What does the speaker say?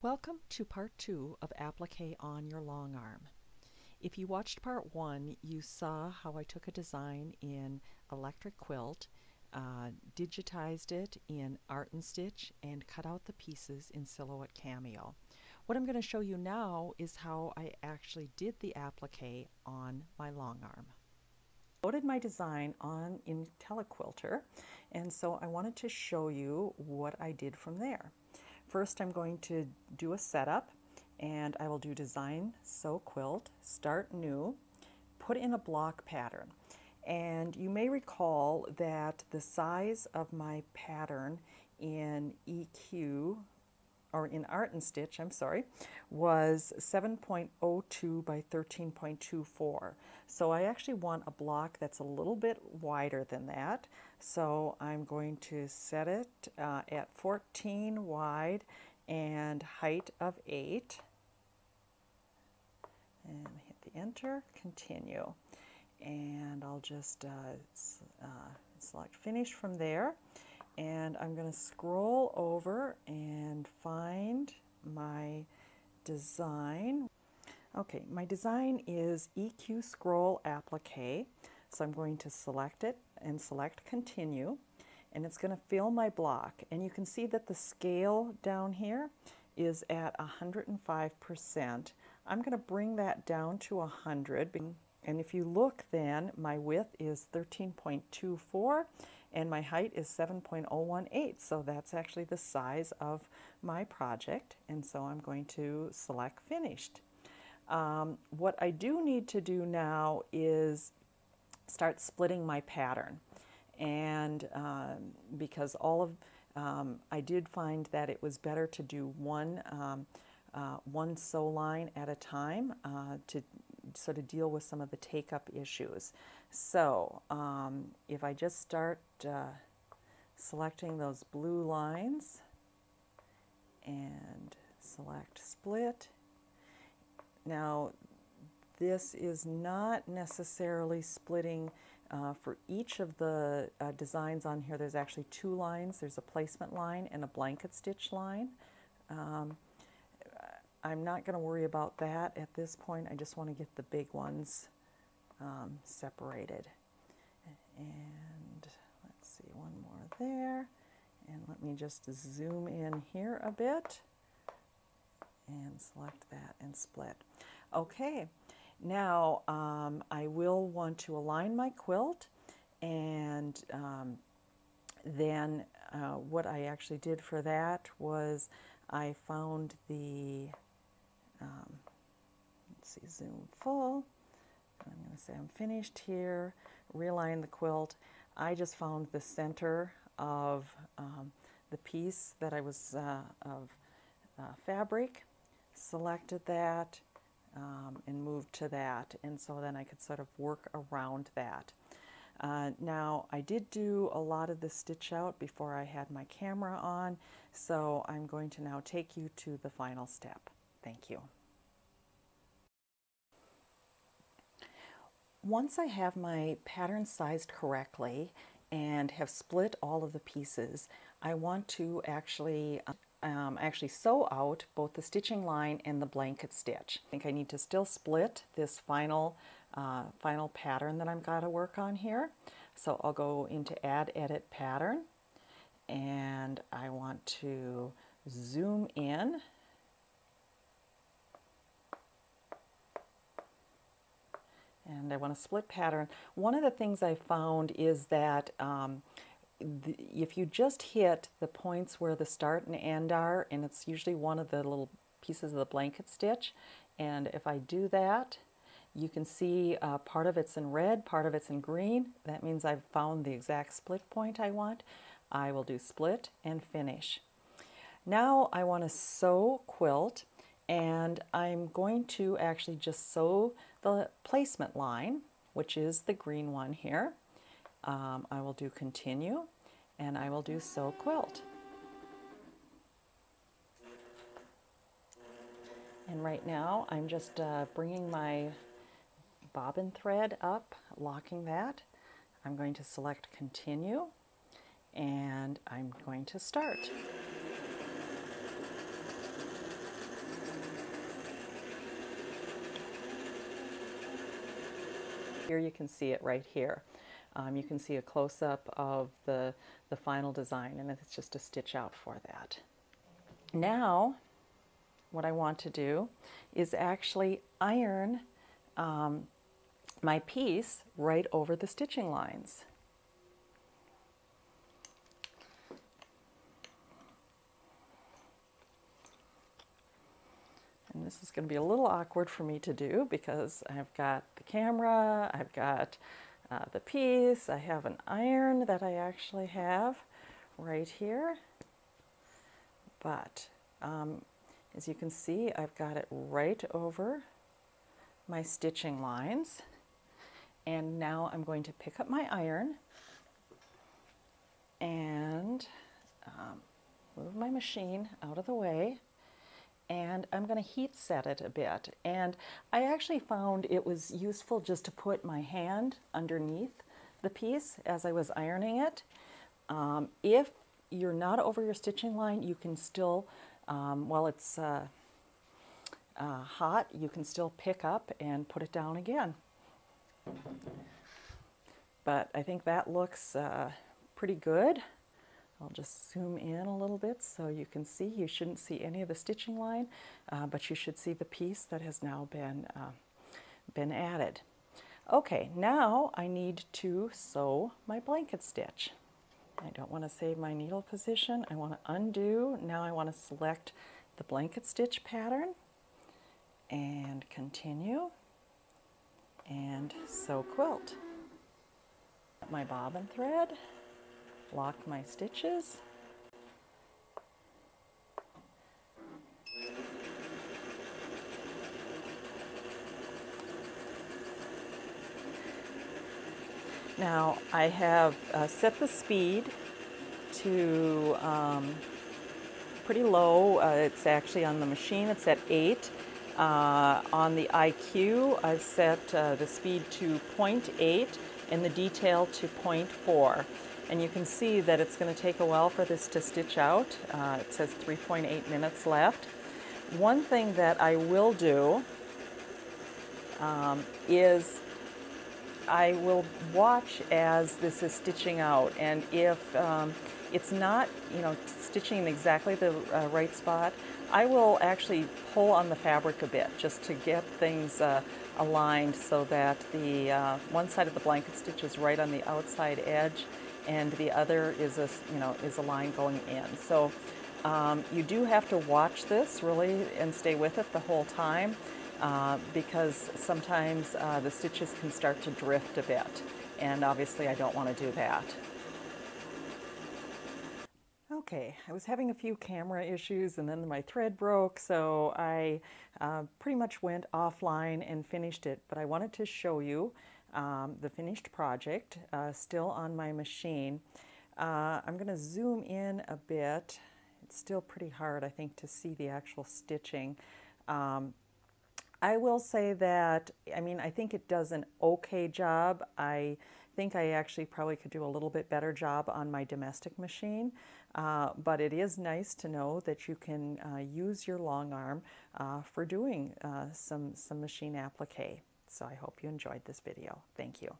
Welcome to part 2 of Applique on your long arm. If you watched part 1, you saw how I took a design in Electric Quilt, digitized it in Art and Stitch, and cut out the pieces in Silhouette Cameo. What I'm going to show you now is how I actually did the applique on my long arm. I loaded my design on Intelliquilter, and so I wanted to show you what I did from there. First, I'm going to do a setup, and I will do Design, Sew Quilt, Start New, put in a block pattern. And you may recall that the size of my pattern in EQ, or in Art and Stitch, I'm sorry, was 7.02 by 13.24. So I actually want a block that's a little bit wider than that. So I'm going to set it at 14 wide and height of 8. And hit the enter, continue. And I'll just select finish from there. And I'm going to scroll over and find my design. Okay, my design is EQ Scroll Applique. So I'm going to select it and select continue. And it's going to fill my block. And you can see that the scale down here is at 105%. I'm going to bring that down to 100. And if you look then, my width is 13.24. and my height is 7.018, so that's actually the size of my project, and so I'm going to select finished. What I do need to do now is start splitting my pattern, and because I did find that it was better to do one sew line at a time to sort of deal with some of the take-up issues. So if I just start selecting those blue lines and select split. Now this is not necessarily splitting for each of the designs on here. There's actually two lines. There's a placement line and a blanket stitch line. I'm not going to worry about that at this point. I just want to get the big ones separated. And let's see, one more there. And let me just zoom in here a bit and select that and split. Okay, now I will want to align my quilt, and then what I actually did for that was I found the let's see, zoom full. I'm going to say I'm finished here, realign the quilt. I just found the center of the piece that I was of fabric, selected that, and moved to that, and so then I could sort of work around that. Now I did do a lot of the stitch out before I had my camera on, so I'm going to now take you to the final step. Thank you. Once I have my pattern sized correctly and have split all of the pieces, I want to actually sew out both the stitching line and the blanket stitch. I think I need to still split this final pattern that I've got to work on here. So I'll go into Add Edit Pattern, and I want to zoom in. And I want to split pattern. One of the things I found is that if you just hit the points where the start and end are, and it's usually one of the little pieces of the blanket stitch, and if I do that, you can see part of it's in red, part of it's in green. That means I've found the exact split point I want. I will do split and finish. Now I want to sew quilt, and I'm going to actually just sew the placement line, which is the green one here. I will do continue, and I will do sew quilt. And right now I'm just bringing my bobbin thread up, locking that. I'm going to select continue, and I'm going to start. Here you can see it right here. You can see a close-up of the final design, and it's just a stitch out for that. Now, what I want to do is actually iron my piece right over the stitching lines. And this is going to be a little awkward for me to do because I've got the camera, I've got the piece, I have an iron that I actually have right here. But as you can see, I've got it right over my stitching lines. And now I'm going to pick up my iron and move my machine out of the way. And I'm going to heat set it a bit. And I actually found it was useful just to put my hand underneath the piece as I was ironing it. If you're not over your stitching line, you can still, while it's hot, you can still pick up and put it down again. But I think that looks pretty good. I'll just zoom in a little bit so you can see. You shouldn't see any of the stitching line, but you should see the piece that has now been added. Okay, now I need to sew my blanket stitch. I don't want to save my needle position. I want to undo. Now I want to select the blanket stitch pattern and continue and sew quilt. My bobbin thread. Lock my stitches. Now I have set the speed to pretty low. It's actually on the machine, it's at 8. On the IQ, I've set the speed to 0.8 and the detail to 0.4. And you can see that it's going to take a while for this to stitch out. It says 3.8 minutes left. One thing that I will do is I will watch as this is stitching out, and if it's not, stitching in exactly the right spot, I will actually pull on the fabric a bit just to get things aligned so that the one side of the blanket stitch is right on the outside edge, and the other is a line going in. So you do have to watch this really and stay with it the whole time because sometimes the stitches can start to drift a bit, and obviously I don't want to do that. Okay, I was having a few camera issues and then my thread broke, so I pretty much went offline and finished it, but I wanted to show you the finished project still on my machine. I'm going to zoom in a bit. It's still pretty hard, I think, to see the actual stitching. I will say that, I think it does an okay job. I think I actually probably could do a little bit better job on my domestic machine, but it is nice to know that you can use your Longarm for doing some machine applique. So I hope you enjoyed this video. Thank you.